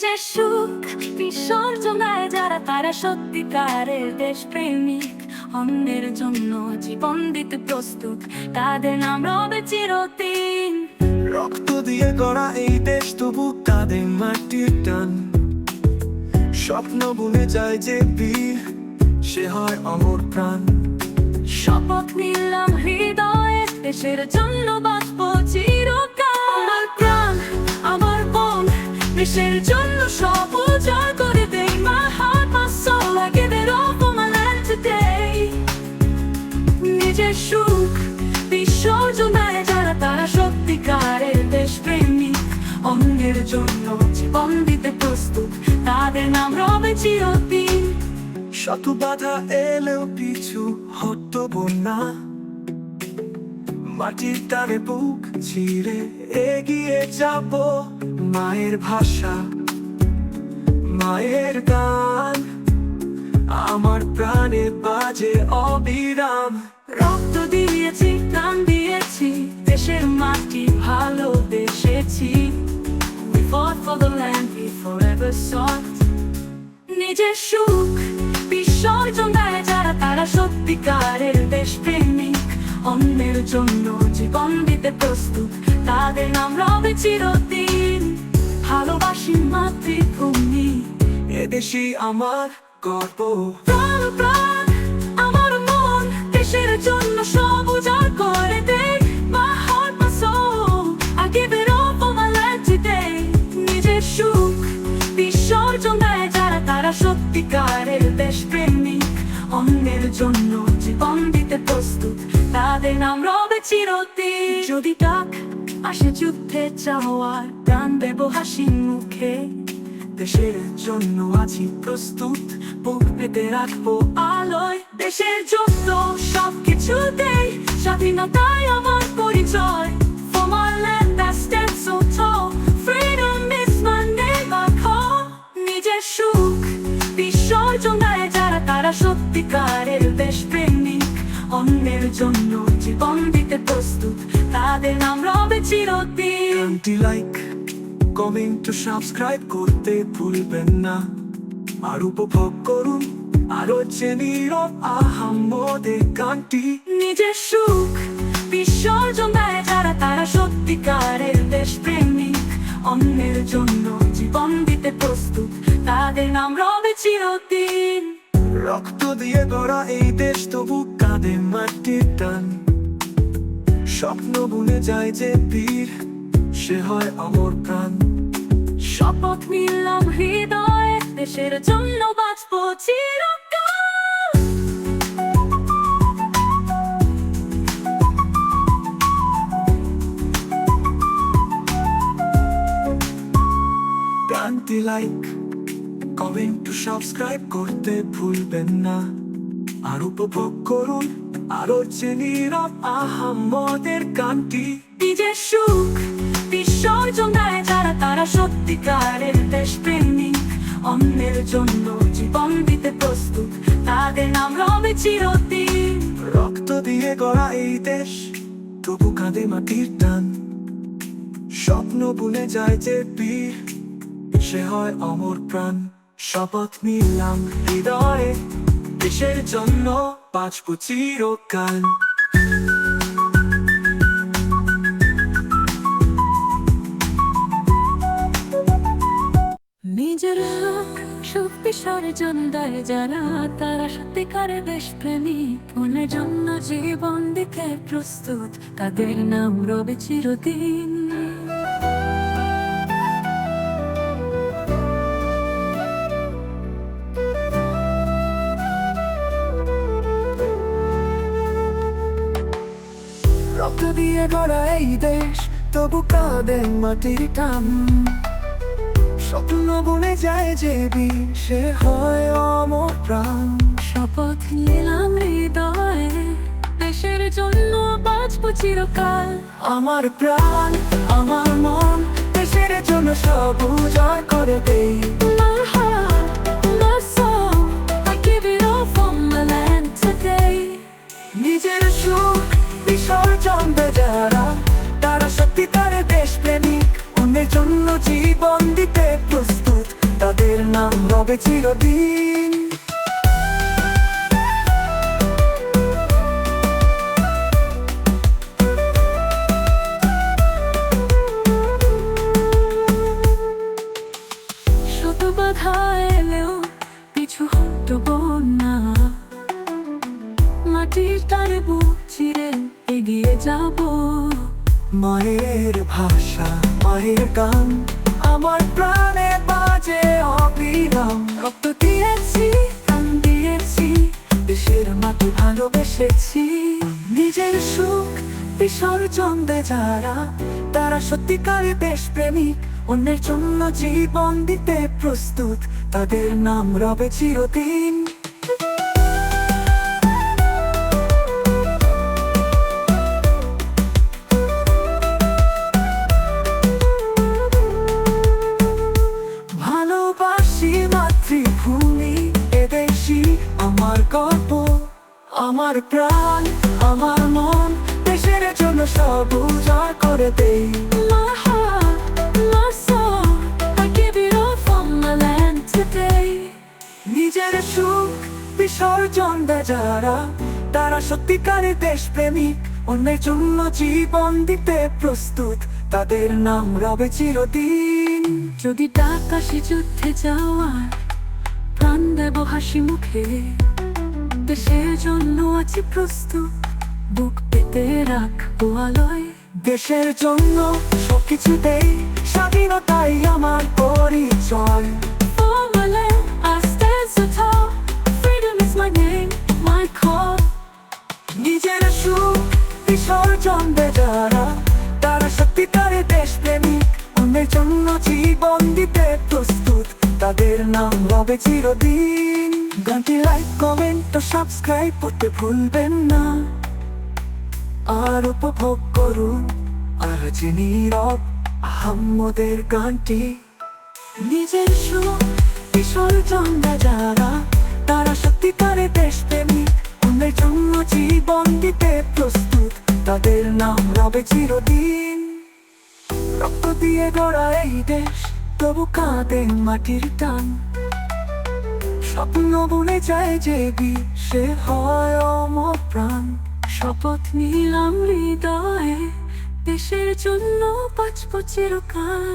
নিজের সুখ বিসর্জনায় যারা তারা সত্যিকারের দেশপ্রেমিক, অন্যের জন্য জীবন দিতে প্রস্তুত, তাদের নাম রবে চিরদিন। রক্ত দিয়ে গড়া এই দেশ তবু কাঁদে মাটির টান, স্বপ্ন ভুলে যায় যে বীর, সে হয় অমর প্রাণ। শপথ নিলাম হৃদয়ে, দেশের জন্য বাঁচবো চিরকাল। আমার প্রাণ, আমার মন, দেশের জন্য সব উজাড় করে দেই। My heart, my soul, I give it all for my land today. নিজের সুখ বিসর্জনায় যারা তারা সত্যিকারের দেশপ্রেমিক, অন্যের জন্য জীবন দিতে প্রস্তুত, তাদের নাম রবে চিরদিন। শত বাধা এলেও পিছু হটব না, মাটির টানে বুক চিরে এগিয়ে যাব। মায়ের ভাষা, মায়ের গান, আমার প্রাণে বাজে অবিরাম। রক্ত দিয়েছি, প্রাণ দিয়েছি, দেশের মাটি ভালোবেসেছি। We fought for the land we forever sought. নিজের সুখ বিসর্জনায় যারা তারা সত্যিকারের দেশপ্রেমিক, অন্যের জন্য জীবন দিতে প্রস্তুত, তাদের নাম রবে চিরদিন। ভালোবাসি মাতৃভূমি, এদেশই আমার গর্ব। প্রাণ প্রাণ আমার মন, দেশের জন্য সব উজাড় করে দেই। My heart, my soul, I give it all for my land today. নিজের সুখ বিসর্জনায় যারা তারা সত্যিকারের দেশপ্রেমিক, অন্যের জন্য জীবন দিতে প্রস্তুত, তাদের নাম রবে চিরদিন। যদি ডাক আসে যুদ্ধে যাওয়ার, প্রাণ দেব হাসি মুখে। দেশের জন্য আছি প্রস্তুত, বুক পেতে রাখবো আলোয় দেশের জন্য সবকিছু দেই, স্বাধীনতাই আমার পরিচয়। For my land that stands so tall, freedom is my name I call. নিজের সুখ বিসর্জনায় যারা তারা সত্যিকারের দেশপ্রেমিক, অন্যের জন্য জীবন দিতে প্রস্তুত, তাদের নাম রবে চিরদিন। গানটি লাইক, কমেন্ট ও সাবস্ক্রাইব করতে ভুলবেন না। আর উপভোগ করুন আরো যে নীরব আহাম্মদের গানটি। নিজের সুখ বিসর্জনায় যারা তারা সত্যিকারের দেশপ্রেমিক, অন্যের জন্য জীবন দিতে প্রস্তুত, তাদের নাম রবে চিরদিন। রক্ত দিয়ে গড়া এই দেশ তবু কাঁদে মাটির টান, স্বপ্ন ভুলে যায় যে বীর, সে হয় অমর প্রাণ। শপথ নিলাম হৃদয়ে, দেশের জন্য বাঁচবো চিরকাল। গানটি লাইক, কমেন্ট ও সাবস্ক্রাইব করতে ভুলবেন না। আর উপভোগ করুন আরো যে নীরব আহাম্মদের গানটি। নিজের সুখ বিসর্জনায় যারা তারা সত্যিকারের দেশপ্রেমিক, অন্যের জন্য জীবন দিতে প্রস্তুত, তাদের নাম রবে চিরদিন। রক্ত দিয়ে গড়া এই দেশ তবু কাঁদে মাটির টান, স্বপ্ন ভুলে যায় যে বীর, সে হয় অমর প্রাণ। শপথ নিলাম হৃদয়ে, দেশের জন্য বাঁচবো চিরকাল। নিজের সুখ বিসর্জনায় যারা তারা সত্যিকারের দেশপ্রেমিক, অন্যের জন্য জীবন দিতে প্রস্তুত, তাদের নাম রবে চিরদিন। রক্ত দিয়ে গড়া এই দেশ তবু কাঁদে মাটির টান, স্বপ্ন ভুলে যায় যে বীর, সে হয় অমর প্রাণ। শপথ নিলাম হৃদয়ে, দেশের জন্য বাঁচবো চিরকাল। আমার প্রাণ, আমার মন, দেশের জন্য সব উজাড় করে দেই। My heart, my soul, I give it all for my land today. নিজের সুখ বিসর্জন দেয় যারা তারা সত্যিকারের দেশপ্রেমিক, অন্যের জন্য জীবন দিতে প্রস্তুত, রবে চিরদিন। শত বাধা এলেও পিছু হটবো না, মাটির টানে বুক চিরে এগিয়ে যাব। মায়ের ভাষা, মায়ের গান আমার প্রাণে বাজে অবিরাম। রক্ত দিয়েছি, প্রাণ দিয়েছি, দেশের মাটি ভালোবেসেছি। নিজের সুখ বিসর্জন দে যারা, তারা সত্যিকারে দেশপ্রেমিক। অন্যের জন্য জীবন দিতে প্রস্তুত, তাদের নাম রবে চিরদিন। ভালোবাসি মাতৃভূমি, এদেশই আমার গর্ব, আমার প্রাণ, আমার মন, দেশের জন্য সব উজাড় করে দেই। my heart, my soul, I give it all for my land today. নিজের সুখ বিসর্জন দেয় যারা, তারা সত্যিকারে দেশপ্রেমিক। অন্যের জন্য জীবন দিতে প্রস্তুত, তাদের নাম রবে চিরদিন। যদি ডাক আসে যুদ্ধে যাওয়ার, প্রাণ দেব হাসি মুখে। দেশের জন্য আছি প্রস্তুত, বুক পেতে রাখবো আলোয়। দেশের জন্য সবকিছু দেই, স্বাধীনতাই আমার পরিচয়। For my land, I stand so tall. Freedom is my name, my call. নিজের সুখ বিসর্জন দেয় যারা, তারা সত্যিকারে দেশপ্রেমিক। অন্যের জন্য জীবন দিতে প্রস্তুত, তাদের নাম রবে চিরদিন। গানটি লাইক, কমেন্ট ও সাবস্ক্রাইব করতে ভুলবেন না। আর উপভোগ করুন আজ নীরব আহম্মদের গানটি। নিজের সুখ বিসর্জন দেয় যারা, তারা সত্যিকারে দেশপ্রেমিক। অন্যের জন্য জীবন দিতে প্রস্তুত, তাদের নাম রবে চিরদিন। রক্ত দিয়ে গড়া এই দেশ, তবু কাঁদে মাটির টান। স্বপ্ন বনে যায় যে সে হয় অমর প্রাণ। শপথ নিলাম হৃদয়ে, দেশের জন্য বাঁচবো চিরকাল।